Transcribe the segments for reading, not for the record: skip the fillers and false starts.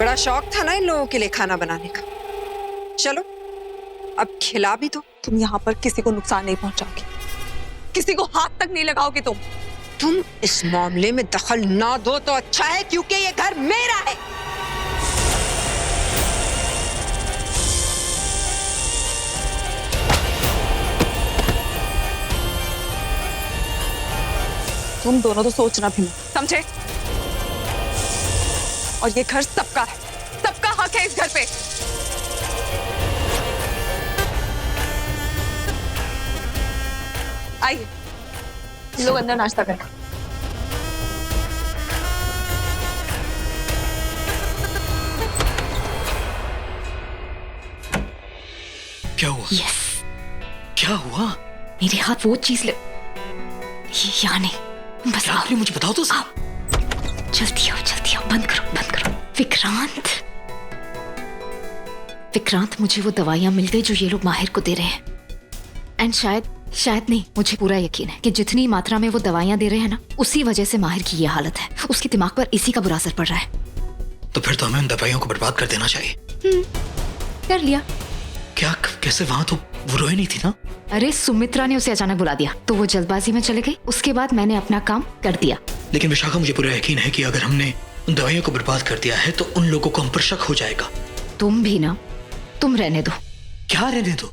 बड़ा शौक था ना इन लोगों के लिए खाना बनाने का। चलो अब खिला भी दो। तुम यहाँ पर किसी को नुकसान नहीं पहुंचाओगी, किसी को हाथ तक नहीं लगाओगे तुम इस मामले में दखल ना दो तो अच्छा है, क्योंकि ये घर मेरा है। तुम दोनों तो सोचना भी मत, समझे? और ये घर सबका है, सबका हक है इस घर पे। आइए लोग अंदर नाश्ता करें। क्या हुआ? यस। क्या हुआ? मेरे हाथ वो चीज ले, यहाँ नहीं, बस क्या आपने मुझे बताओ तो सही। जल्दी आओ, बंद करो। विक्रांत, मुझे वो दवाइयां मिल गई जो ये लोग माहिर को दे रहे हैं। एंड शायद नहीं, मुझे पूरा यकीन है कि जितनी मात्रा में वो दवाइयां दे रहे हैं ना, उसी वजह से माहिर की ये हालत है। उसके दिमाग पर इसी का बुरा असर पड़ रहा है। तो फिर तो हमें उन दवाइयों को बर्बाद कर देना चाहिए। कर लिया। क्या? कैसे? वहां तो वो रोए नहीं थी ना? अरे सुमित्रा ने उसे अचानक बुला दिया तो वो जल्दबाजी में चले गई। उसके बाद मैंने अपना काम कर दिया। लेकिन विशाखा, मुझे पूरा यकीन है कि अगर हमने उन दवाइयों को बर्बाद कर दिया है तो उन लोगों को हम पर शक हो जाएगा। तुम भी ना, तुम रहने दो। क्या रहने दो?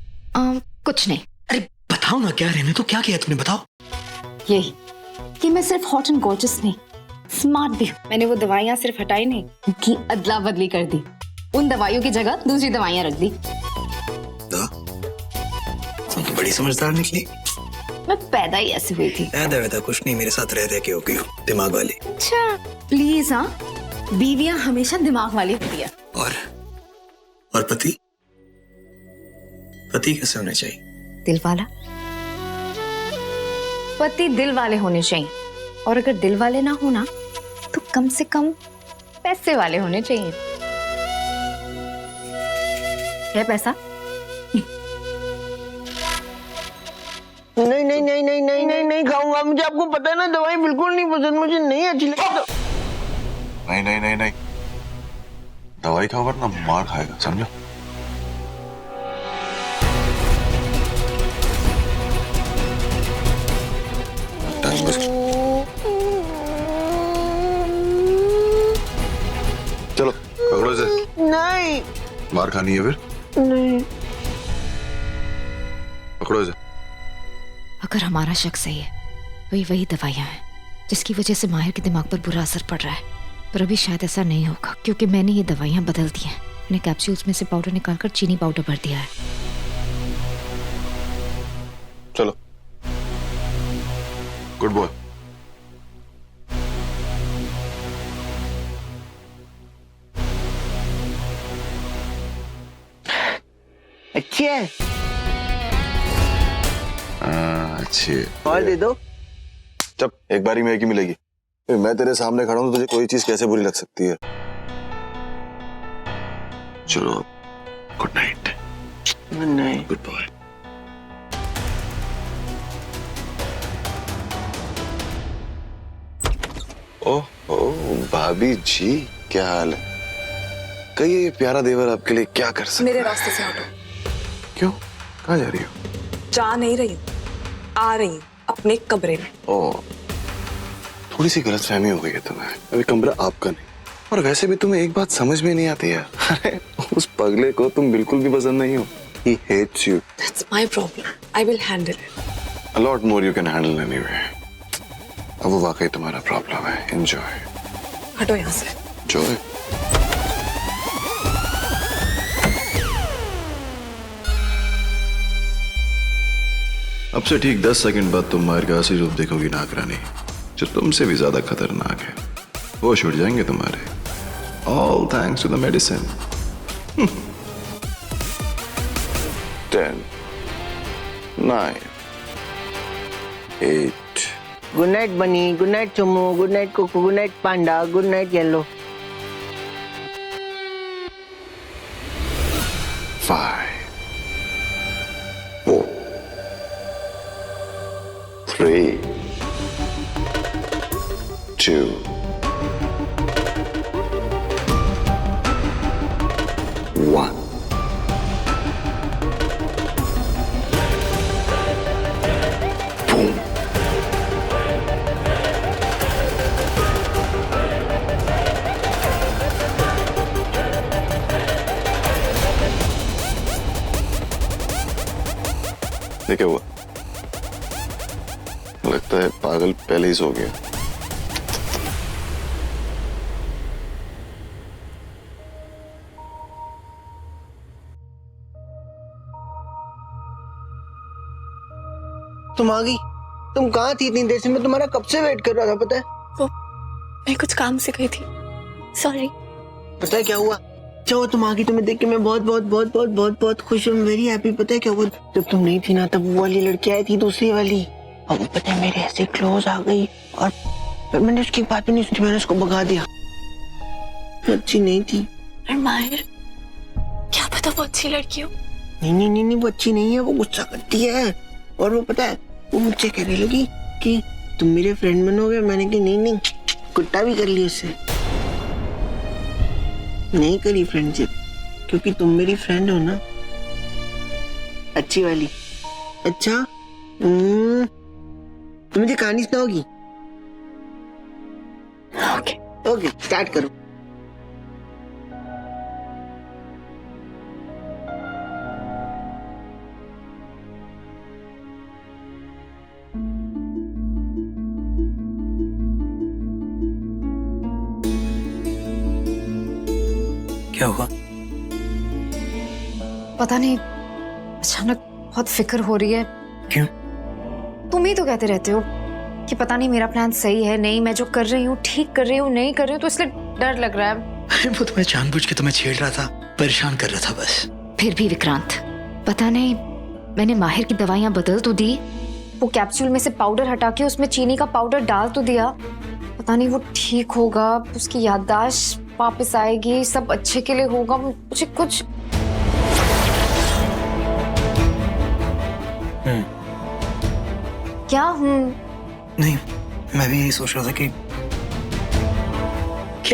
कुछ नहीं। अरे बताओ ना, क्या रहने दो? क्या किया तुमने, बताओ। यही कि मैं सिर्फ हॉट एंड गॉर्जियस नहीं, स्मार्ट भी हूँ। मैंने वो दवाइयाँ सिर्फ हटाई नहीं, उनकी अदला बदली कर दी। उन दवाइयों की जगह दूसरी दवाइयाँ रख दी। तो बड़ी समझदार निकली। मैं पैदा ही ऐसी हुई थी। पैदा कुछ नहीं, मेरे साथ रह के हो गई हो दिमाग वाली। अच्छा प्लीज, हाँ, बीवियां हमेशा दिमाग वाली होती है। और पति कैसे होने चाहिए? दिल वाला। पति दिल वाले होने चाहिए, और अगर दिल वाले ना हो ना तो कम से कम पैसे वाले होने चाहिए। है पैसा? नहीं खाऊंगा। मुझे, आपको पता है ना, दवाई बिल्कुल नहीं पसंद, मुझे नहीं अच्छी लगती। नहीं, दवाई खाओ वरना मार खाएगा, समझो? चलो पकड़ो इसे। नहीं। मार खानी है फिर? नहीं। पकड़ो इसे। अगर हमारा शक सही है तो ये वही दवाइयां हैं जिसकी वजह से माहिर के दिमाग पर बुरा असर पड़ रहा है। पर अभी शायद ऐसा नहीं होगा, क्योंकि मैंने ये दवाइयां बदल दी हैं। मैंने कैप्सूल्स में से पाउडर निकालकर चीनी पाउडर भर दिया है। चलो, गुड बॉय। अच्छी है। अच्छी है। और दे दो। जब एक बारी में एक ही मिलेगी। मैं तेरे सामने खड़ा हूं तो तुझे कोई चीज कैसे बुरी लग सकती है? चलो, good night. Good night. Good boy. Oh भाभी जी, क्या हाल है? कहिए, ये प्यारा देवर आपके लिए क्या कर सकता है? मेरे रास्ते से हटो। क्यों? कहाँ जा रही हो? जा नहीं रही हूँ, आ रही हूँ अपने कमरे में। ओह, थोड़ी सी गलतफहमी हो गई है तुम्हें। अभी कमरा आपका नहीं। और वैसे भी तुम्हें एक बात समझ में नहीं आती है। अरे उस पगले को तुम बिल्कुल भी पसंद नहीं हो। He hates you. That's my problem. I will handle it. A lot more you can handle anyway. अब वो वाकई तुम्हारा प्रॉब्लम है। Enjoy. हटो यहाँ से। Enjoy. अब से ठीक 10 सेकंड बाद तुम माहिर का असली रूप देखोगी नागरानी, जो तुमसे भी ज्यादा खतरनाक है। वो छूट जाएंगे तुम्हारे। All thanks to the medicine. 10, 9, 8. Good night bunny, good night Chummu, good night Kuku, good night panda, good night yellow. 5, 4, 3, 2, लगता है पागल पहले ही सो गया। तुम आ गई? तुम कहाँ थी इतनी देर से? मैं तुम्हारा कब से वेट कर रहा था पता है? वो मैं कुछ काम से गई थी, सॉरी। पता है क्या हुआ? चलो तुम आ गई, तुम्हें देख के मैं बहुत बहुत बहुत बहुत बहुत बहुत खुश हूँ, वेरी हैप्पी। पता है क्या हुआ? जब तुम नहीं थी ना तब वो वाली लड़की आई थी, दूसरी वाली, और वो पता है मेरे ऐसे क्लोज आ गई और फिर मैंने उसकी बात भी नहीं सुनी, मैंने उसको भगा दिया। वो अच्छी नहीं थी। और माहिर, क्या पता वो अच्छी लड़की हो। नहीं, वो अच्छी नहीं है, वो गुस्सा करती है। और वो पता है वो मुझसे कहने लगी कि तुम मेरे फ्रेंड बनोगे। मैंने कहा नहीं, कुट्टा भी कर लिया उससे, नहीं करी फ्रेंडशिप, क्योंकि तुम मेरी फ्रेंड हो ना, अच्छी वाली। अच्छा तुम मुझे कहानी सुनाओगी? ओके स्टार्ट करो। क्या हुआ? पता नहीं, अचानक बहुत फिक्र हो रही है। क्यों? तुम ही तो कहते रहते हो कि पता नहीं मेरा प्लान सही है नहीं, मैं जो कर रही हूँ ठीक कर रही हूँ नहीं कर रही हूँ, तो इसलिए डर लग रहा है। अरे वो तो मैं जानबूझ के तुम्हें छेड़ रहा था, परेशान कर रहा था बस। फिर भी विक्रांत, पता नहीं मैंने माहिर की दवाइयाँ बदल तो दी, वो कैप्सूल में से पाउडर हटा के उसमें चीनी का पाउडर डाल तो दिया, पता नहीं वो ठीक होगा, उसकी याददाश्त वापस आएगी, सब अच्छे के लिए होगा, मुझे कुछ क्या हूँ? नहीं, मैं भी यही सोच रहा था कि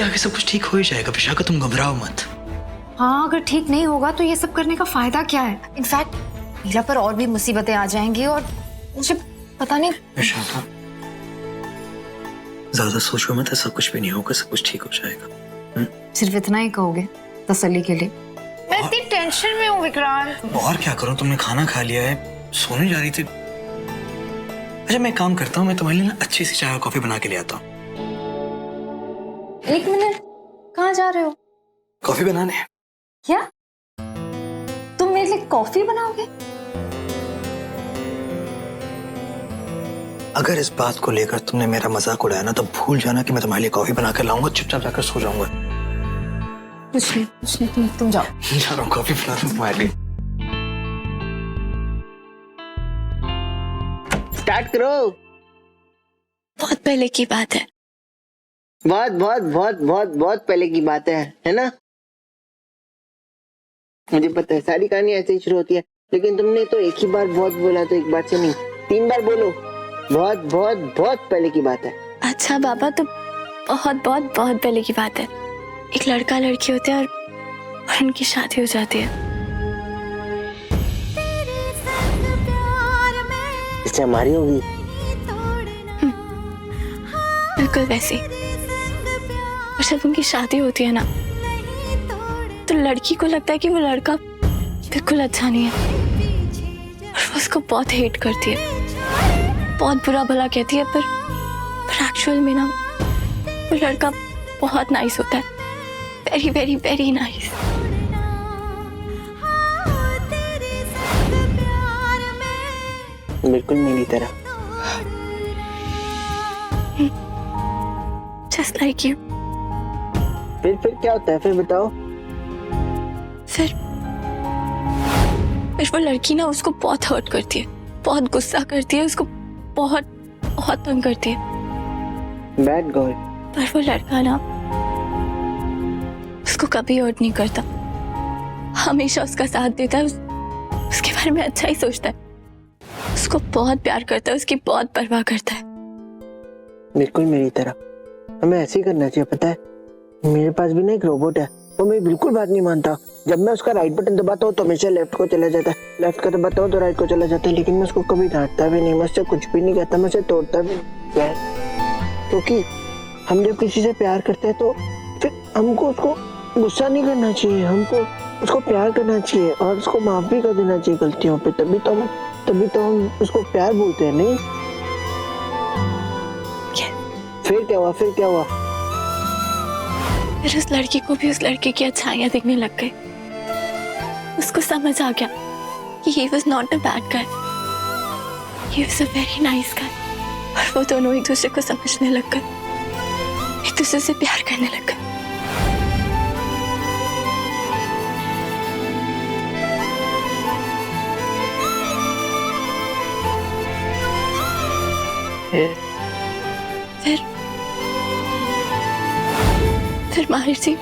आगे सब कुछ ठीक हो ही जाएगा। विशाखा तुम घबराओ मत। हाँ, अगर ठीक नहीं होगा तो ये सब करने का फायदा क्या है? इनफैक्ट मीरा पर और भी मुसीबतें आ जाएंगी और मुझे पता नहीं। विशाखा ज्यादा सोचो मत, ऐसा कुछ भी नहीं होगा, सब कुछ ठीक हो जाएगा। सिर्फ इतना ही कहोगे तसल्ली के लिए? मैं इतनी टेंशन में हूँ विक्रांत। और क्या करूं, तुमने खाना खा लिया है, सोने जा रही थी। अच्छा मैं काम करता हूँ, मैं तुम्हारे लिए ना अच्छी सी चाय और कॉफी बना के ले आता हूँ। एक मिनट, कहाँ जा रहे हो? कॉफी बनाने। क्या तुम मेरे लिए कॉफी बनाओगे? अगर इस बात को लेकर तुमने मेरा मजाक उड़ाया ना तो भूल जाना कि मैं तुम्हारे लिए कॉफी बना कर लाऊंगा, चुपचाप जाकर सो जाऊंगा। कुछ नहीं, तुम जाओ। जा रहा हूँ, कॉफी बना रहा हूँ तुम्हारे लिए। स्टार्ट करो। बहुत पहले की बात है। बहुत बहुत बहुत बहुत बहुत पहले की बात है ना? मुझे पता है सारी कहानी ऐसे ही शुरू होती है, लेकिन तुमने तो एक ही बार बहुत बोला, तो एक बार से नहीं 3 बार बोलो। बहुत बहुत बहुत पहले की बात है। अच्छा बाबा, तो बहुत बहुत बहुत पहले की बात है। एक लड़का लड़की होते हैं और उनकी शादी हो जाती है। इससे हमारी होगी। बिल्कुल वैसी। और जब उनकी शादी होती है ना, तो लड़की को लगता है कि वो लड़का बिल्कुल अच्छा नहीं है और वो उसको बहुत हेट करती है, बहुत बुरा भला कहती है, पर एक्चुअल में ना वो लड़का बहुत नाइस होता है, वेरी वेरी वेरी नाइस। बिल्कुल मेरी तरह। Just like you. फिर क्या होता है? फिर बताओ। फिर वो लड़की ना उसको बहुत हर्ट करती है, बहुत गुस्सा करती है, उसको बहुत बहुत तंग करती है। Bad girl. पर वो लड़का ना उसको कभी हर्ट नहीं करता, हमेशा उसका साथ देता है, उसके बारे में अच्छा ही सोचता है, उसको बहुत प्यार करता है, उसकी बहुत परवाह करता है। बिल्कुल मेरी तरह। हमें ऐसे ही करना चाहिए। पता है मेरे पास भी ना एक रोबोट है, वो मेरी बिल्कुल बात नहीं मानता। जब मैं उसका राइट बटन दबाता हूँ तो हमेशा लेफ्ट को चला जाता है, लेफ्ट का दबाता हूँ तो राइट को चला जाता है। लेकिन मैं उसको कभी डांटता भी नहीं, मैं उससे कुछ भी नहीं कहता, मैं उसे तोड़ता भी नहीं, क्योंकि हम जब किसी से प्यार करते हैं तो फिर हमको उसको गुस्सा नहीं करना चाहिए, हमको उसको प्यार करना चाहिए और उसको माफ भी कर देना चाहिए गलतियों पे। तभी तो हम उसको प्यार बोलते हैं। नहीं फिर क्या हुआ? फिर क्या हुआ? फिर उस लड़की को भी उस लड़के की अच्छाइयाँ दिखने लग गई। उसको समझ आ गया कि he was not a bad guy, he was a very nice guy। और वो दोनों एक दूसरे को समझने लग गए, एक दूसरे से प्यार करने लग गए। फिर माहिर जी,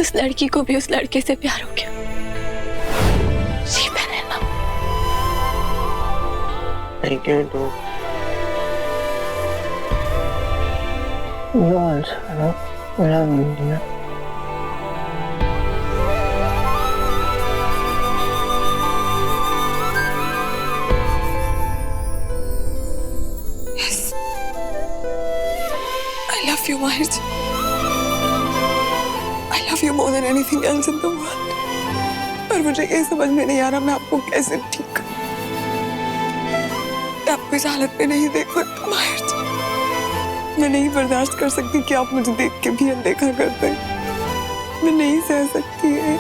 उस लड़की को भी उस लड़के से प्यार हो गया। She fell in love। I can't do। You also love India। I love you, Mahir ji। I love you more than anything else in the world। पर मुझे ये समझ में नहीं आ रहा मैं आपको कैसे ठीक करूं। मैं आपको इस हालत में नहीं देख सकता माहिर जी। मैं नहीं बर्दाश्त कर सकती कि आप मुझे देख के भी अनदेखा करते हैं। मैं नहीं सह सकती है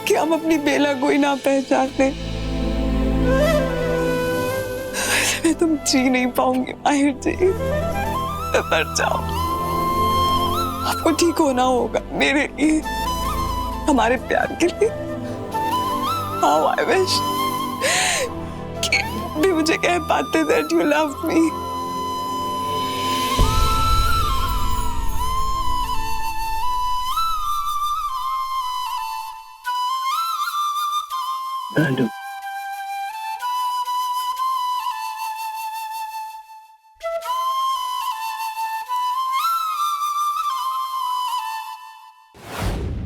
कि हम अपनी बेला को ही ना पहचानते। मैं तुम जी नहीं पाऊंगी माहिर जी। मैं मर जाऊं। आपको ठीक होना होगा मेरे लिए, हमारे प्यार के लिए। How I wish कि भी मुझे कह पाते that you love me। I do।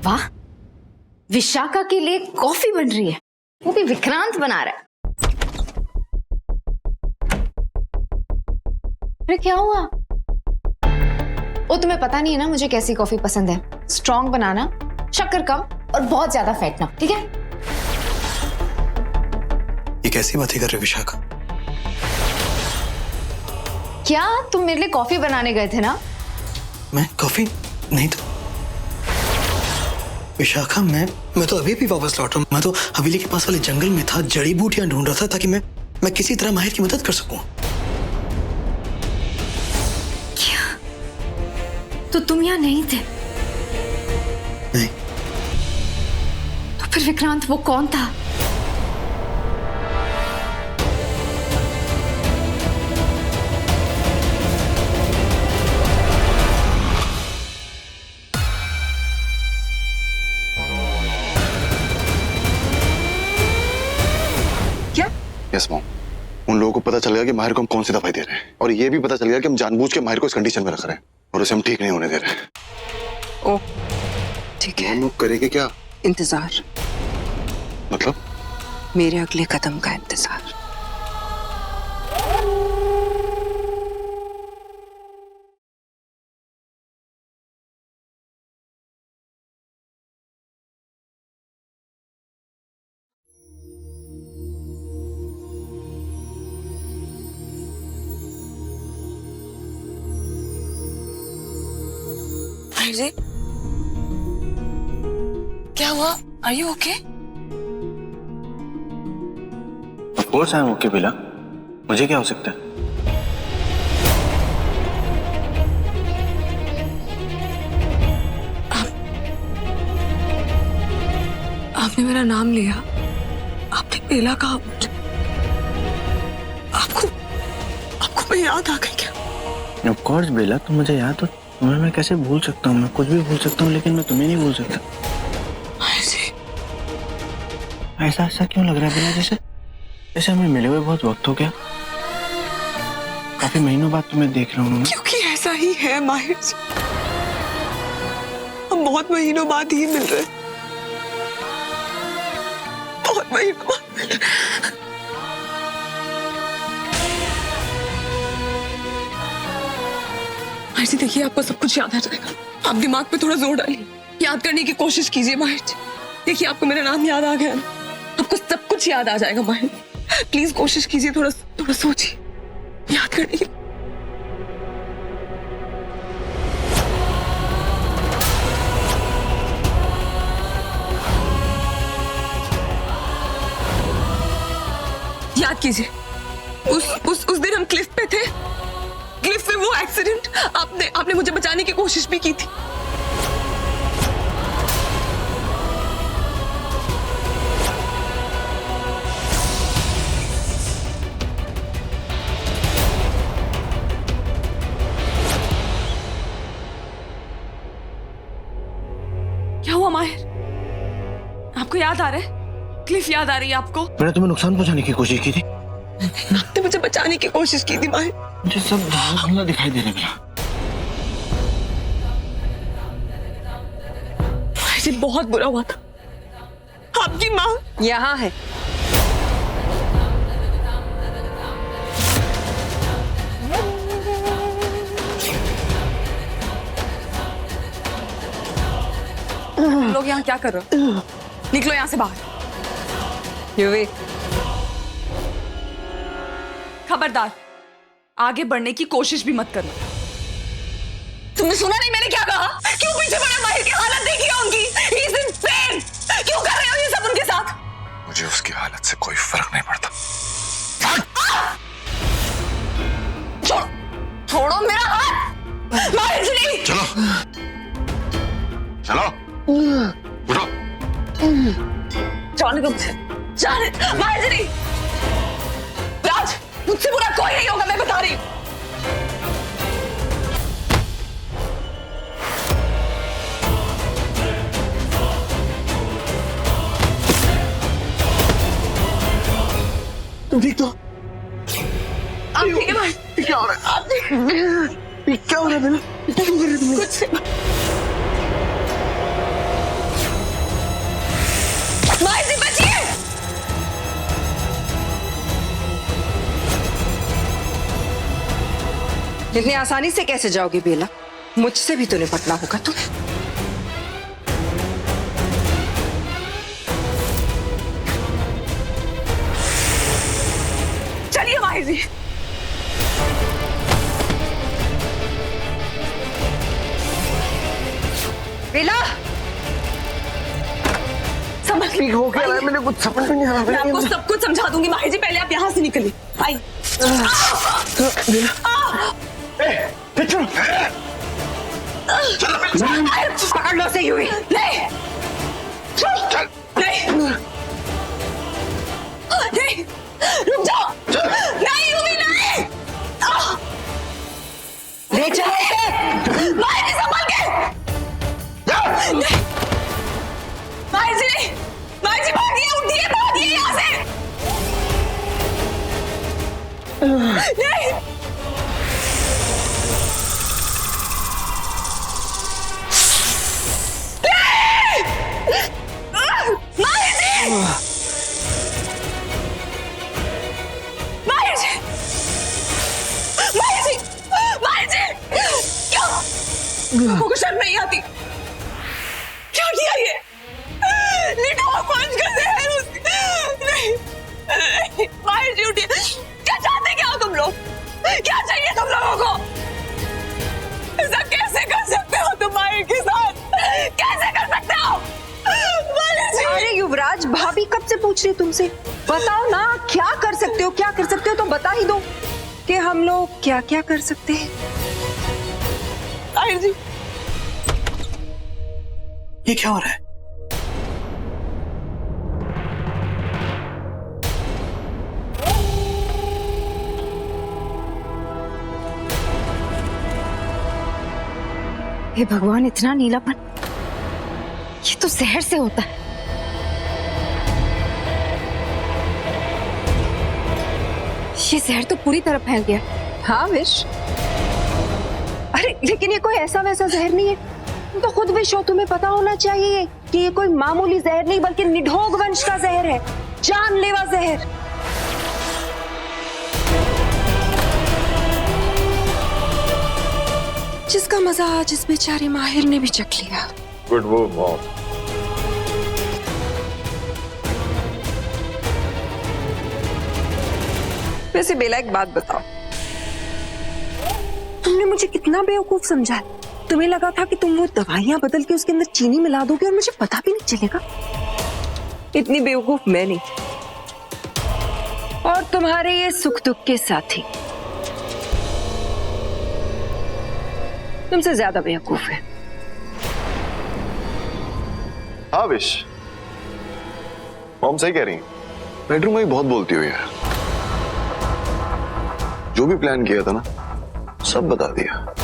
वाह, विशाखा के लिए कॉफी बन रही है, वो भी विक्रांत बना रहा है। अरे क्या हुआ? वो तुम्हें पता नहीं है ना मुझे कैसी कॉफी पसंद है। स्ट्रॉन्ग बनाना, शक्कर कम और बहुत ज्यादा फेंटना, ठीक है? ये कैसी बातें कर रहे हो विशाखा? क्या तुम मेरे लिए कॉफी बनाने गए थे ना? मैं कॉफी नहीं तो विशाखा, मैं तो अभी भी वापस लौट रहा हूँ। मैं तो हवेली के पास वाले जंगल में था, जड़ी बूटियां ढूंढ रहा था ताकि मैं किसी तरह माहिर की मदद कर सकूं। क्या? तो तुम यहाँ नहीं थे? नहीं। तो फिर विक्रांत वो कौन था? यस मॉम, उन लोगों को पता चल गया कि माहिर को हम कौन सी दवाई दे रहे हैं, और ये भी पता चल गया कि हम जानबूझ के माहिर को इस कंडीशन में रख रहे हैं और उसे हम ठीक नहीं होने दे रहे हैं। ओह ठीक है, हम लोग करेंगे क्या? इंतजार। मतलब? मेरे अगले कदम का इंतजार। जी क्या हुआ? Are you okay? Of course I'm okay बेला, मुझे क्या हो सकता है? आपने मेरा नाम लिया, आपने बेला कहा मुझे। आपको मैं याद आ गई क्या? Of course बेला, तुम मुझे याद हो, तुम्हें मैं कैसे भूल सकता हूँ? मैं कुछ भी भूल सकता हूँ लेकिन मैं तुम्हें नहीं भूल सकता। ऐसा क्यों लग रहा है बेला? जैसे हमें मिले हुए बहुत वक्त हो गया। काफी महीनों बाद तुम्हें देख रहा हूँ। क्योंकि ऐसा ही है माहिर जी, हम बहुत महीनों बाद ही मिल रहे हैं। बहुत महीनों बाद मिल रहे हैं। माहिर जी देखिए, आपको सब कुछ याद आ जाएगा। आप दिमाग पे थोड़ा जोर डालिए, याद करने की कोशिश कीजिए माहिर जी। देखिए आपको मेरा नाम याद आ गया ना, आपको सब कुछ याद आ जाएगा माहिर। प्लीज कोशिश कीजिए, थोड़ा सोचिए, याद करने की। याद कीजिए, उस दिन हम क्लिफ पे थे। क्लिफ पे वो एक्सीडेंट, आपने मुझे बचाने की कोशिश भी की थी। क्या हुआ माहिर? आपको याद आ रहा है? क्लिफ याद आ रही है आपको? मैंने तुम्हें नुकसान पहुंचाने की कोशिश की थी। आपने मुझे बचाने की कोशिश की थी माहिर। मुझे सब धुंधला दिखाई दे रहा है। माहिर, बहुत बुरा हुआ था। आपकी माँ यहाँ है। तुम लोग यहाँ क्या कर रहे हो? निकलो यहाँ से बाहर। युवी, खबरदार, आगे बढ़ने की कोशिश भी मत करना। तुमने सुना नहीं मैंने क्या कहा? क्यों पीछे पड़े? माहिर की हालत देखी है उनकी। He is in pain। क्यों कर रहे हो ये सब उनके साथ? मुझे उसकी हालत से कोई फर्क नहीं पड़ता। छोड़ो मेरा हाथ। माहिर जी नहीं। चलो चलो, उठो। जाने दो मुझे, जाने। माहिर जी नहीं। राज, मुझसे बुरा कोई नहीं होगा, मैं बता रही हूँ। तुम ठीक तो? आप ठीक है माहिर? क्या हो रहा है? आप ठीक? क्या हो रहा है बेला? क्या कर रहे तुम? कुछ नहीं। माहिर जी बचिए। इतनी आसानी से कैसे जाओगी बेला? मुझसे भी तो निपटना होगा तुम्हें। चलिए माहिर जी। बेला, समझ ठीक हो गया है, मैंने कुछ समझ में नहीं आ रहा। मैं आपको सब कुछ समझा दूंगी माहिर जी, पहले आप यहाँ से निकलिए। आई। पकड़ लो से यूं ही। नहीं, नहीं, नहीं, रुक जाओ। नहीं यूं ही नहीं। ले चलो। माहिर जी संभल के। नहीं, माहिर जी नहीं। माहिर जी भागिए, उठिए, भागिए यहाँ से। नहीं। माहिर जी! माहिर जी! माहिर जी! माहिर जी! क्यों? लोगों को शर्म नहीं आती? क्या किया ये? निठोर पंच का जहर नहीं, नहीं, माहिर जी उठिए। क्या चाहते क्या हो तुम लोग? क्या चाहिए तुम लोगों को? ऐसा कैसे कर सकते हो तुम माहिर के साथ? कैसे कर सकते हो? अरे युवराज, भाभी कब से पूछ रही तुमसे? बताओ ना, क्या कर सकते हो? क्या कर सकते हो तो बता ही दो कि हम लोग क्या क्या कर सकते हैं। माहिर जी, ये क्या हो रहा है? हे भगवान, इतना नीलापन, ये तो जहर से होता है। ये जहर तो पूरी तरह फैल गया। हाँ विश, अरे लेकिन ये कोई ऐसा वैसा जहर नहीं है। तुम तो खुद विश हो, तुम्हें पता होना चाहिए कि ये कोई मामूली जहर नहीं बल्कि निढोग वंश का जहर है, जानलेवा जहर। जिसका मजा आज इस बेचारे माहिर ने भी चख लिया। गुड वो मॉम। वैसे बेला, एक बात बताओ, तुमने मुझे कितना बेवकूफ समझा। तुम्हें लगा था कि तुम वो दवाइयां बदल के उसके अंदर चीनी मिला दोगे और मुझे पता भी नहीं चलेगा। इतनी बेवकूफ मैं नहीं, और तुम्हारे ये सुख दुख के साथी तुमसे ज्यादा बेवकूफ है। हाँ विश, मॉम सही कह रही है, बेडरूम में ही बहुत बोलती हुई है। जो भी प्लान किया था ना, सब बता दिया।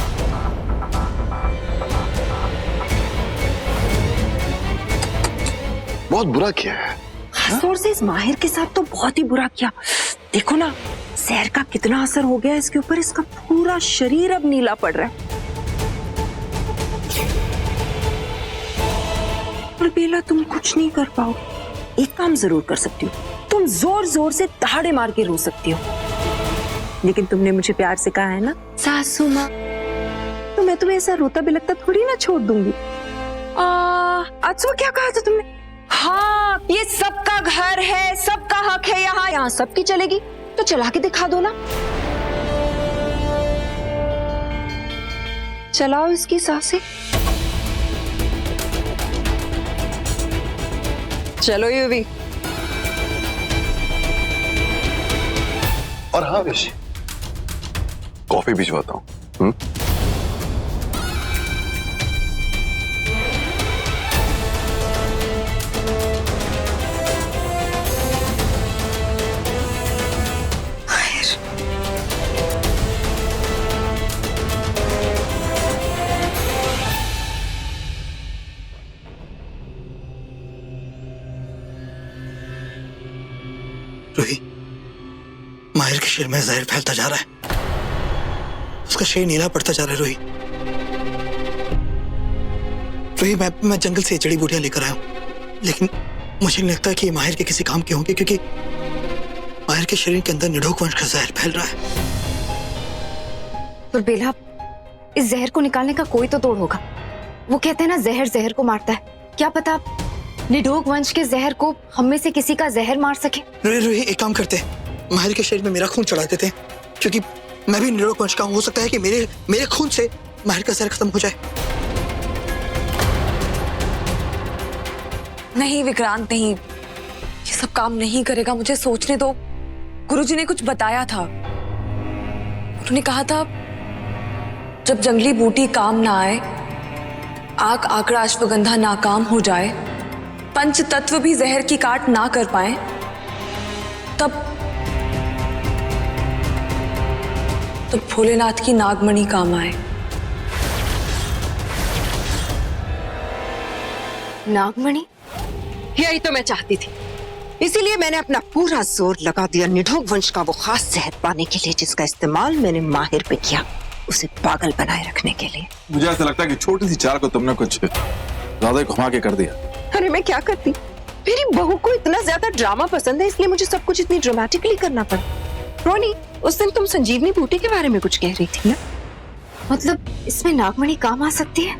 बहुत बुरा किया है। खासतौर से इस माहिर के साथ तो बहुत ही बुरा किया। देखो ना जहर का कितना असर हो गया इसके ऊपर, इसका पूरा शरीर अब नीला पड़ रहा है। और बेला तुम कुछ नहीं कर पाओगे। एक काम जरूर कर सकती हो, तुम जोर जोर से दहाड़े मार के रो सकती हो। लेकिन तुमने मुझे प्यार से कहा है ना सासू माँ, तो मैं तुम्हें ऐसा रोता बिलखता थोड़ी ना छोड़ दूंगी। आज सुबह क्या कहा था तुमने? हाँ, ये सबका घर है, सबका हक है, यहाँ सबकी चलेगी, तो चला के दिखा दो ना। चलाओ इसकी सांसें। चलो युवी। और हाँ विश, कॉफी भिजवाता हूँ। रूही, माहिर के शरीर में जहर फैलता जा रहा है, उसका शरीर नीला पड़ता जा रहा है। रूही, मैं जंगल से जड़ी बूटियां लेकर आया हूं, लेकिन मुझे नहीं लगता कि ये माहिर के किसी काम के होंगे, क्योंकि माहिर के शरीर के अंदर निडोक वंश का जहर फैल रहा है। पर बेला, इस जहर को निकालने का कोई तो तोड़ होगा। वो कहते हैं ना, जहर जहर को मारता है। क्या पता निडोक वंश के जहर को हम में से किसी का जहर मार सके। रूही, एक काम करते हैं, माहिर के शरीर में मेरा खून चढ़ा देते हैं, क्योंकि मैं भी निडोक वंश का हूं। हो सकता है कि मेरे खून से माहिर का जहर खत्म हो जाए। नहीं विक्रांत, नहीं, ये सब काम नहीं करेगा, मुझे सोचने दो। गुरुजी ने कुछ बताया था, उन्होंने कहा था जब जंगली बूटी काम ना आए, आग आकड़ा अश्वगंधा नाकाम हो जाए, पंच तत्व भी जहर की काट ना कर पाए, तब भोलेनाथ की नागमणि काम आए। नागमणि? यही तो मैं चाहती थी, इसीलिए मैंने अपना पूरा जोर लगा दिया निडोक वंश का वो खास जहर पाने के लिए, जिसका इस्तेमाल मैंने माहिर पे किया, उसे पागल बनाए रखने के लिए। मुझे ऐसा लगता है कि छोटी सी चाल को तुमने कुछ ज्यादा घुमा के कर दिया। अरे मैं क्या करती, मेरी बहू को इतना ज्यादा ड्रामा पसंद है, इसलिए मुझे सब कुछ इतनी ड्रामेटिकली करना पड़ा। रोनी, उस दिन तुम संजीवनी बूटी के बारे में कुछ कह रही थी ना? मतलब इसमें नागमणि काम आ सकती है?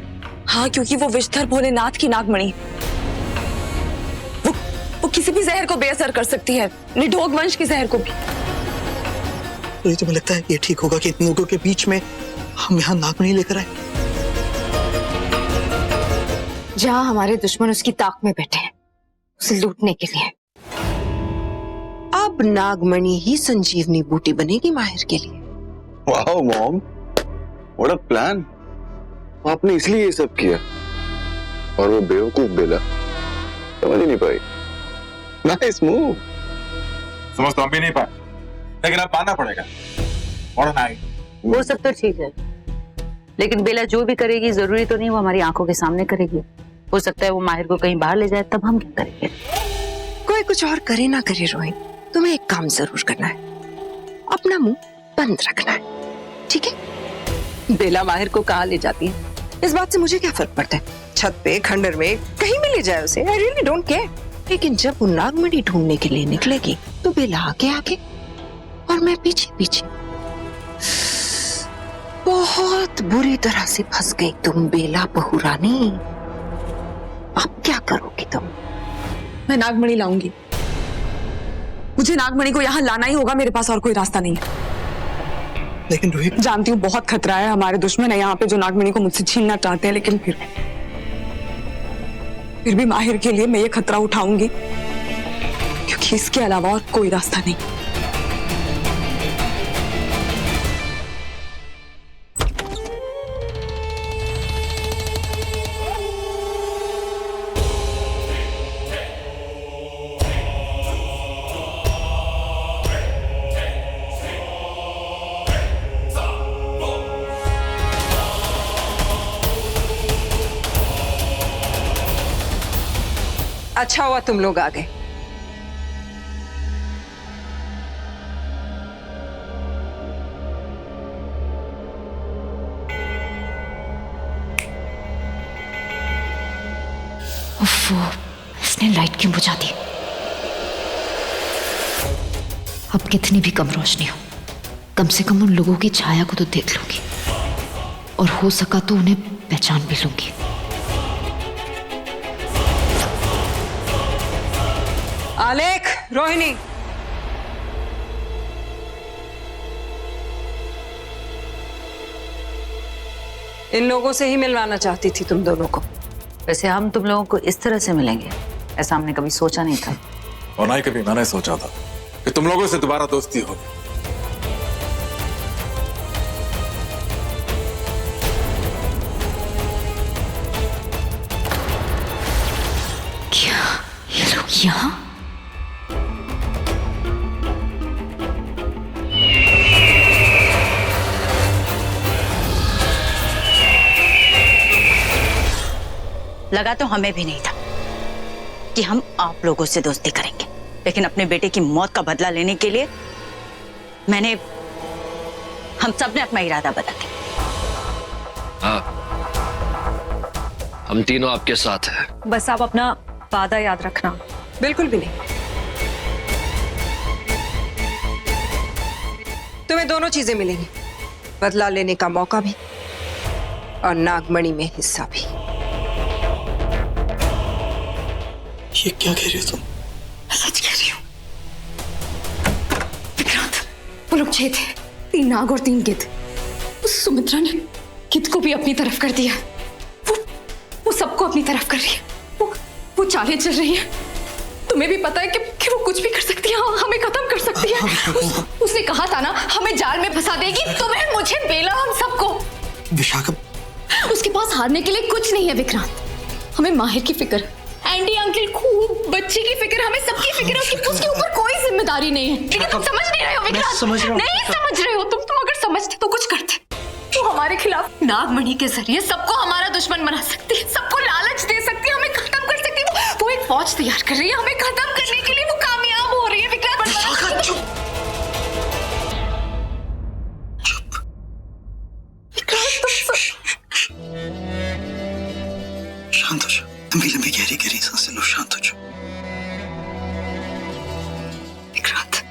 हाँ, क्योंकि वो विषधर भोलेनाथ की नागमणि, वो किसी भी जहर को बेअसर कर सकती है, निडोक वंश के जहर को भी। तो ये तुम्हें लगता है ये ठीक होगा कि इन लोगों के बीच में हम यहाँ नागमणि लेकर आए? जहाँ हमारे दुश्मन उसकी ताक में बैठे हैं, उसे लूटने के लिए। अब नागमणि ही संजीवनी बूटी बनेगी माहिर के लिए। वाह मॉम, व्हाट अ प्लान। आपने इसलिए ये सब किया, और वो बेवकूफ बेला समझ ही नहीं पाई। Nice move. समझ तो हम भी नहीं पाए, लेकिन अब मानना पड़ेगा। और नहीं, वो सब तो ठीक है, लेकिन बेला जो भी करेगी जरूरी तो नहीं वो हमारी आंखों के सामने करेगी। हो सकता है वो माहिर को कहीं बाहर ले जाए, तब हम क्या करेंगे? कोई कुछ और करे ना करे रोहित, तुम्हें एक काम जरूर करना है, अपना मुंह बंद रखना है, ठीक है? बेला माहिर को कहाँ ले जाती है, इस बात से मुझे क्या फर्क पड़ता है? छत पे, खंडर में, कहीं भी ले जाए उसे, आई रियली डोंट केयर। लेकिन जब वो नागमणि ढूंढने के लिए निकलेगी, तो बेला आगे आगे और मैं पीछे पीछे। बहुत बुरी तरह से फंस गई तुम बेला बहू रानी। अब क्या करोगी तुम? मैं नागमणि लाऊंगी, मुझे नागमणि को यहाँ लाना ही होगा, मेरे पास और कोई रास्ता नहीं है। लेकिन रोहित, जानती हूँ बहुत खतरा है, हमारे दुश्मन है यहाँ पे जो नागमणि को मुझसे छीनना चाहते हैं, लेकिन फिर भी माहिर के लिए मैं ये खतरा उठाऊंगी, क्योंकि इसके अलावा और कोई रास्ता नहीं। अच्छा हुआ तुम लोग आ गए। उफ़, इसने लाइट क्यों बुझा दी? अब कितनी भी कम रोशनी हो, कम से कम उन लोगों की छाया को तो देख लूंगी, और हो सका तो उन्हें पहचान भी लूंगी। आलेख, रोहिणी, इन लोगों से ही मिलवाना चाहती थी तुम दोनों को। वैसे हम तुम लोगों को इस तरह से मिलेंगे ऐसा हमने कभी सोचा नहीं था, और ना ही कभी मैंने सोचा था कि तुम लोगों से दोबारा दोस्ती होगी। क्या ये लोग यहाँ? लगा तो हमें भी नहीं था कि हम आप लोगों से दोस्ती करेंगे, लेकिन अपने बेटे की मौत का बदला लेने के लिए हम सब ने अपना इरादा बदल दिया। हाँ, हम तीनों आपके साथ हैं। बस आप अपना वादा याद रखना। बिल्कुल भी नहीं। तुम्हें दोनों चीजें मिलेंगी, बदला लेने का मौका भी और नागमणि में हिस्सा भी। ये क्या कह रही हो तुम? सच कह रही हूँ विक्रांत, वो लोग 6 थे, 3 नाग और 3 गिद्ध। उस सुमित्रा ने गिद्ध को भी अपनी तरफ कर दिया। वो सबको अपनी तरफ कर रही है। वो चालें चल रही है। तुम्हें भी पता है कि वो कुछ भी कर सकती है, हमें खत्म कर सकती है। उसने कहा था ना, हमें जाल में फंसा देगी, तुम्हें, मुझे, बेला, हम सबको। विशाखा, उसके पास हारने के लिए कुछ नहीं है विक्रांत। हमें माहिर की फिक्र, एंडी अंकल, खूब बच्चे की फिक्र, हमें सबकी फिक्र है। उसके ऊपर कोई जिम्मेदारी नहीं है। लेकिन तुम समझ नहीं रहे हो विक्रांत। नहीं समझ रहे हो तुम अगर समझते तो कुछ करते। तो हमारे खिलाफ नागमणि के जरिए सबको हमारा दुश्मन बना सकती है, सबको लालच दे सकती है, हमें खत्म कर सकती है। वो एक फौज तैयार कर रही है हमें खत्म करने के लिए। वो कामयाब हो रही है विक्रांत। चुप। शांत हो जाओ, लंबी लंबी गहरी गहरी सांसें लो, शांत हो जाओ। विक्रांत,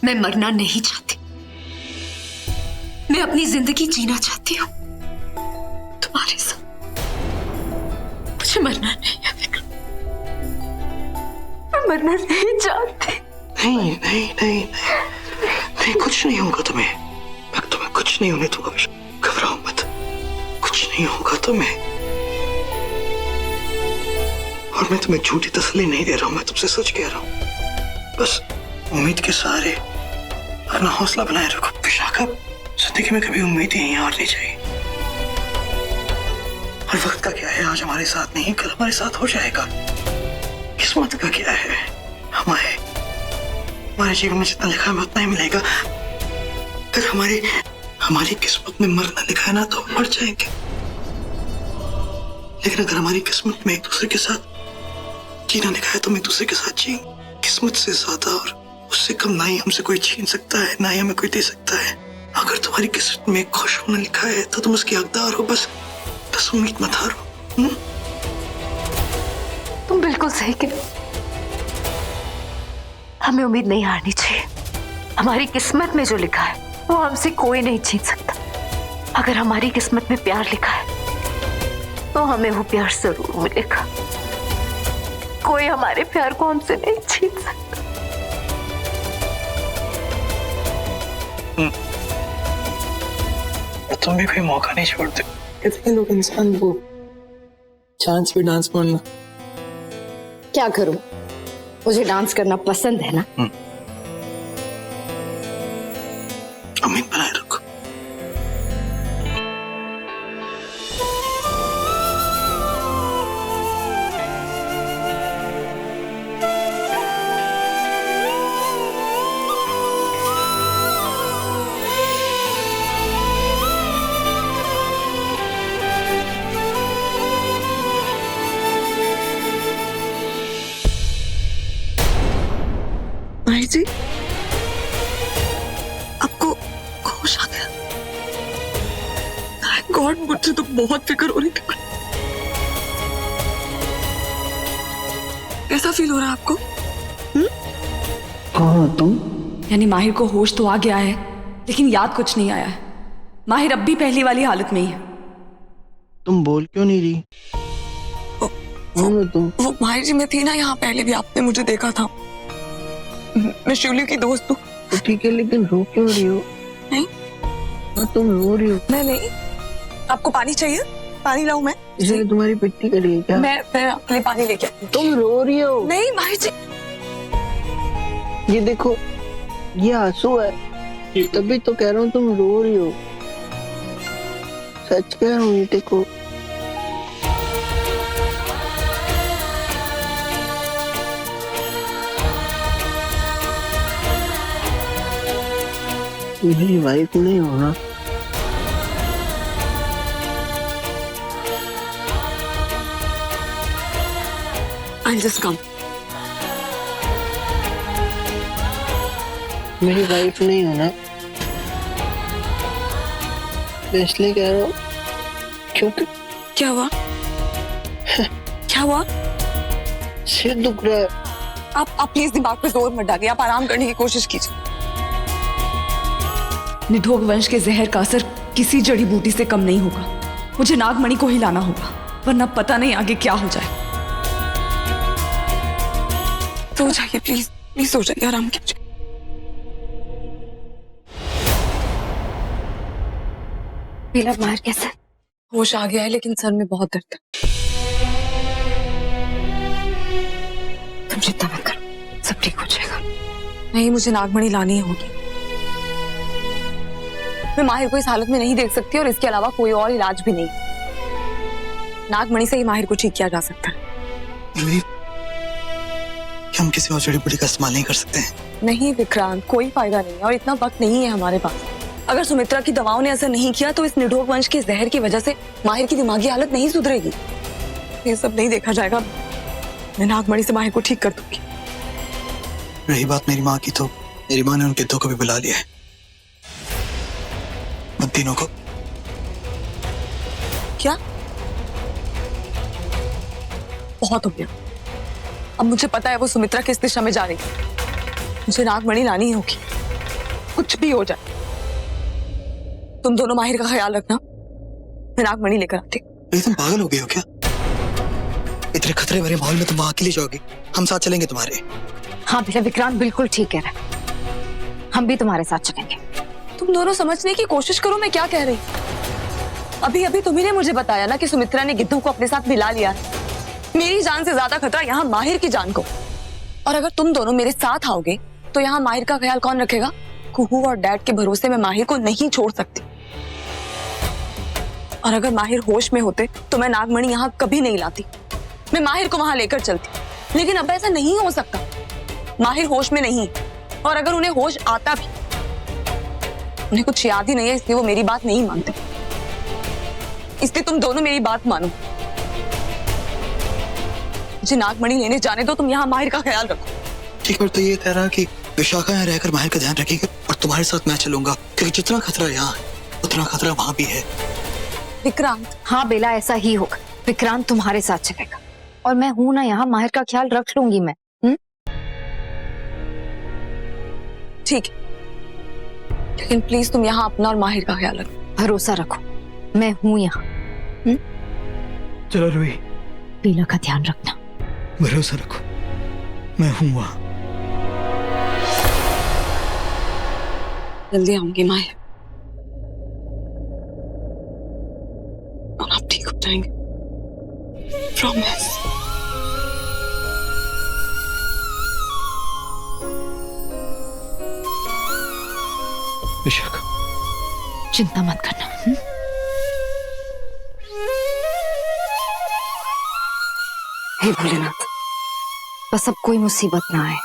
मैं मरना नहीं चाहती, मैं अपनी जिंदगी जीना चाहती हूँ तुम्हारे साथ। मुझे मरना नहीं है विक्रांत, मैं मरना नहीं चाहती। नहीं नहीं नहीं नहीं, नहीं कुछ नहीं होगा तुम्हें। मैं तुम्हें कुछ नहीं होने दूंगा। घबराओ मत, कुछ नहीं होगा तुम्हें। और मैं तुम्हें झूठी तसल्ली नहीं दे रहा हूं, मैं तुमसे सच कह रहा हूं। बस उम्मीद के सहारे अपना हौसला बनाए रखो। विशाखा, जिंदगी में कभी उम्मीद ही नहीं हारनी चाहिए। और वक्त का क्या है, आज हमारे साथ नहीं, कल हमारे साथ हो जाएगा। किस्मत का क्या है, हमारे जीवन में जितना लिखा है उतना ही मिलेगा। अगर हमारी किस्मत में मरना लिखा है ना, तो हम मर जाएंगे। लेकिन अगर हमारी किस्मत में एक दूसरे के साथ जीना लिखा है, तो हम एक दूसरे के साथ जिएंगे। किस्मत से ज्यादा और उससे कम ना ही हमसे कोई छीन सकता है, ना ही हमें कोई दे सकता है। अगर तुम्हारी किस्मत में खुश होना लिखा है, तो तुम उसकी हकदार हो। बस उम्मीद मत हारो। तुम बिल्कुल सही कह रहे हो, हमें उम्मीद नहीं हारनी चाहिए। हमारी किस्मत में जो लिखा है वो हमसे कोई नहीं छीन सकता। अगर हमारी किस्मत में प्यार लिखा है तो हमें वो प्यार जरूर मिलेगा। कोई हमारे प्यार को हमसे नहीं छीन सकता। तुम भी कोई मौका नहीं छोड़ते। कितने लोग इंसान वो चांस पे डांस मारना। क्या करूं, मुझे डांस करना पसंद है ना। उम्मीद बनाए रखो। गॉड, मुझे तो बहुत फिक्र हो रही थी। कैसा फील हो रहा है आपको? कौन हो तुम? यानी माहिर को होश तो आ गया है, लेकिन याद कुछ नहीं आया है। माहिर अब भी पहली वाली हालत में ही है। तुम बोल क्यों नहीं रही? कौन हो तुम? वो माहिर जी में थी ना यहाँ, पहले भी आपने मुझे देखा था। मैं शिवली की दोस्त हूँ। तो ठीक है, लेकिन रो क्यों रही हो? नहीं, तुम रो रही हो। नहीं। आपको पानी चाहिए? पानी लाऊं मैं? इसलिए तुम्हारी पिट्टी करी है क्या? मैं आपके लिए पानी लेके आती हूँ। तुम रो रही हो। नहीं माहिर जी, ये देखो, ये आंसू है, तभी तो कह रहा हूँ तुम रो रही हो। सच कह रहा हूँ, ये देखो। मेरी वाइफ नहीं हो ना? I'll just come. मेरी वाइफ नहीं हो ना? मैं इसलिए कह रहा हूँ क्योंकि क्या हुआ? क्या हुआ? सिर दुख रहा है। आप प्लीज दिमाग पे जोर मत डालिए, आप आराम करने की कोशिश कीजिए। निधोग वंश के जहर का असर किसी जड़ी बूटी से कम नहीं होगा। मुझे नागमणि को ही लाना होगा, वरना पता नहीं आगे क्या हो जाए। सो जाइए प्लीज, प्लीज सो जाइए, आराम कीजिए। बेला, माहिर कैसा है? होश आ गया है, लेकिन सर में बहुत दर्द है। तुम चिंता मत करो, सब ठीक हो जाएगा। नहीं, मुझे नागमणि लानी होगी। मैं माहिर को इस हालत में नहीं देख सकती, और इसके अलावा कोई और इलाज भी नहीं। नागमणि से ही माहिर को ठीक किया जा सकता है। हम किसी और जड़ी बूटी का इस्तेमाल नहीं कर सकते हैं। नहीं विक्रांत, कोई फायदा नहीं है, और इतना वक्त नहीं है हमारे पास। अगर सुमित्रा की दवाओं ने असर नहीं किया तो इस निधोग वंश के जहर की वजह से माहिर की दिमागी हालत नहीं सुधरेगी। ये सब नहीं देखा जाएगा। मैं नागमणि से माहिर को ठीक कर दूंगी। रही बात मेरी माँ की, तो मेरी माँ ने उनके दो को भी बुला लिया है, उन तीनों को। क्या? बहुत हो गया। अब मुझे पता है वो सुमित्रा किस दिशा में जा रही है। मुझे नागमणि लानी होगी, कुछ भी हो जाए। तुम दोनों माहिर का ख्याल रखना, मैं नागमणि लेकर आती हूँ। तुम पागल हो गए हो क्या? इतने खतरे भरे माहौल में तुम वहां अकेले जाओगे? हम साथ चलेंगे तुम्हारे। हाँ बेटा, विक्रांत बिल्कुल ठीक कह रहा है, हम भी तुम्हारे साथ चलेंगे। तुम दोनों समझने की कोशिश करो मैं क्या कह रही हूँ। अभी अभी तुम्ही ने मुझे बताया ना कि सुमित्रा ने गिद्धू को अपने साथ मिला लिया है। मेरी जान से ज्यादा खतरा यहाँ माहिर की जान को। और अगर तुम दोनों मेरे साथ आओगे तो यहाँ माहिर का ख्याल कौन रखेगा? कुहू और डैड के भरोसे मैं माहिर को नहीं छोड़ सकती। और अगर माहिर होश में होते तो मैं नागमणि यहाँ कभी नहीं लाती, मैं माहिर को वहां लेकर चलती। लेकिन अब ऐसा नहीं हो सकता। माहिर होश में नहीं, और अगर उन्हें होश आता भी, उन्हें कुछ याद ही नहीं है, इसलिए वो मेरी बात नहीं मानते। इसलिए तुम दोनों मेरी बात मानो, मुझे नागमणि लेने जाने दो। तुम यहाँ माहिर का ख्याल रखो। ठीक है, तो ये कह रहा कि विशाखा यहाँ रहकर माहिर का ध्यान रखेगी और तुम्हारे साथ मैं चलूंगा, क्योंकि जितना खतरा यहाँ है उतना खतरा वहां भी है। विक्रांत, हाँ बेला, ऐसा ही होगा। विक्रांत तुम्हारे साथ चलेगा, और मैं हूं ना यहाँ, माहिर का ख्याल रख लूंगी मैं। ठीक है, लेकिन प्लीज तुम यहाँ अपना और माहिर का ख्याल रखो। भरोसा रखो, मैं हूं यहाँ। चलो रूही, बेला का ध्यान रखना। भरोसा रखो, मैं हूं वहां। जल्दी आऊंगी माहिर, और आप ठीक हो जाएंगे, प्रॉमिस। विशाखा, चिंता मत करना। हे भोलेनाथ, बस अब कोई मुसीबत ना आए।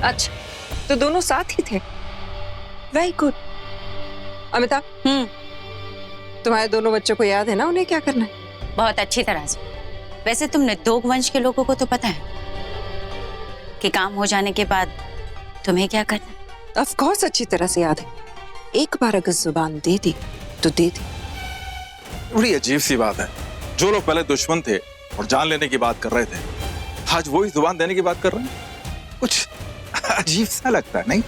अच्छा, तो दोनों साथ ही थे। Very good. अमिता, तुम्हारे दोनों बच्चों को याद है ना उन्हें क्या करना है? बहुत अच्छी तरह से। वैसे तुम निधोग वंश के लोगों को तो पता है कि काम हो जाने के बाद तुम्हें क्या करना है? ऑफ कोर्स अच्छी तरह से याद है। एक बार अगर जुबान दे दी तो दे दी। बड़ी अजीब सी बात है, जो लोग पहले दुश्मन थे और जान लेने की बात कर रहे थे, आज वही जुबान देने की बात कर रहे हैं। कुछ अजीब सा लगता है, नहीं?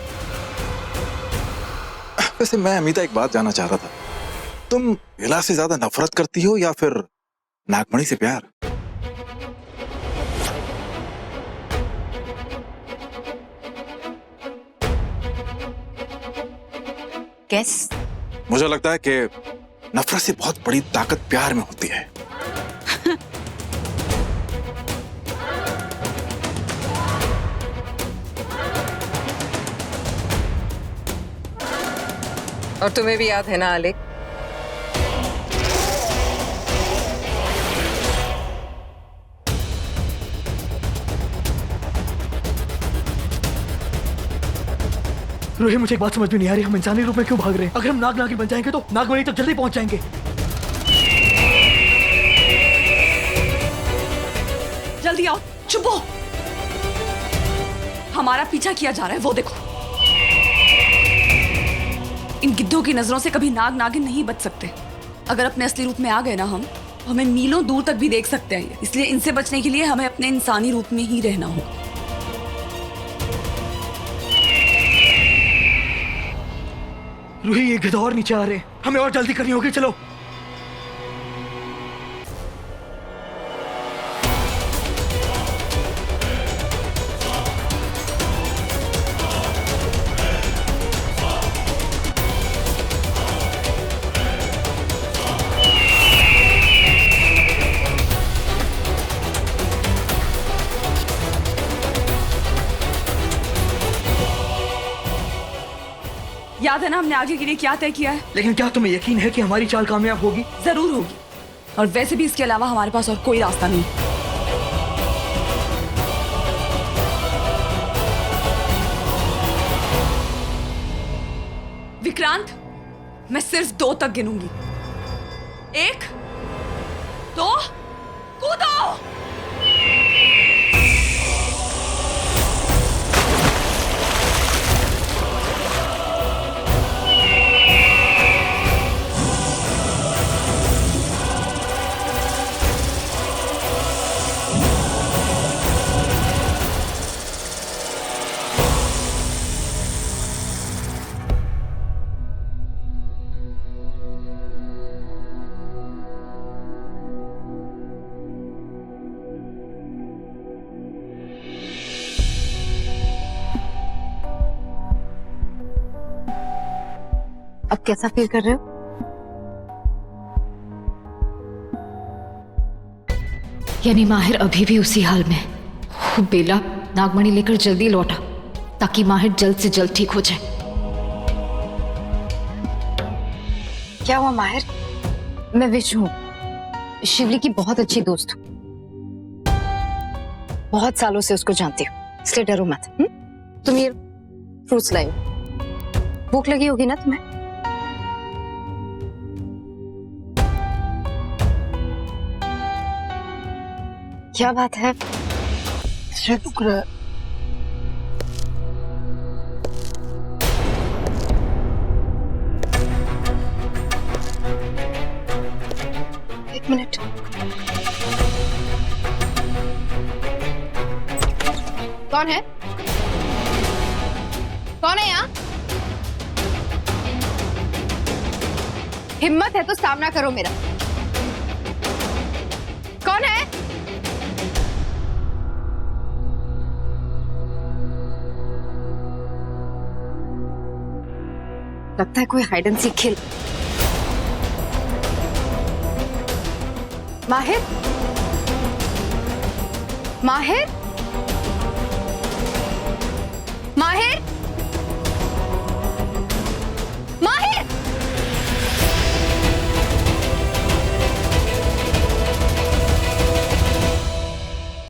वैसे मैं अमिता एक बात जानना चाह रहा था, तुम बेला से ज्यादा नफरत करती हो या फिर नागमणि से प्यार? कैस? मुझे लगता है कि नफरत से बहुत बड़ी ताकत प्यार में होती है। और तुम्हें भी याद है ना आलेख? रूही, मुझे एक बात समझ में नहीं आ रही, हम इंसानी रूप में क्यों भाग रहे हैं? अगर हम नाग नागिन बन जाएंगे तो नागमणि तक जल्दी पहुंच जाएंगे। जल्दी आओ, चुप हो। हमारा पीछा किया जा रहा है, वो देखो। इन गिद्धों की नजरों से कभी नाग नागिन नहीं बच सकते। अगर अपने असली रूप में आ गए ना हम, तो हमें मीलों दूर तक भी देख सकते हैं। इसलिए इनसे बचने के लिए हमें अपने इंसानी रूप में ही रहना होगा। रूही, ये गिद्ध और नीचे आ रहे हैं, हमें और जल्दी करनी होगी, चलो। याद है ना हमने आगे के लिए क्या तय किया है? लेकिन क्या तुम्हें यकीन है कि हमारी चाल कामयाब होगी? जरूर होगी। और वैसे भी इसके अलावा हमारे पास और कोई रास्ता नहीं। विक्रांत, मैं सिर्फ 2 तक गिनूंगी। 1, 2, कूदो। अब कैसा फील कर रहे हो? यानी माहिर अभी भी उसी हाल में। बेला नागमणि लेकर जल्दी लौटा ताकि माहिर जल्द से जल्द ठीक हो जाए। क्या हुआ माहिर? मैं विशु हूँ, शिवली की बहुत अच्छी दोस्त हूँ। बहुत सालों से उसको जानती हूँ, इसलिए डरो मत। तुम ये फ्रूट्स लाई, भूख लगी होगी ना तुम्हें? क्या बात है? टुकड़ा एक मिनट। कौन है? कौन है यहाँ? हिम्मत है तो सामना करो मेरा। कौन है? लगता है कोई हाइड एंड सीक खेल। माहिर? माहिर?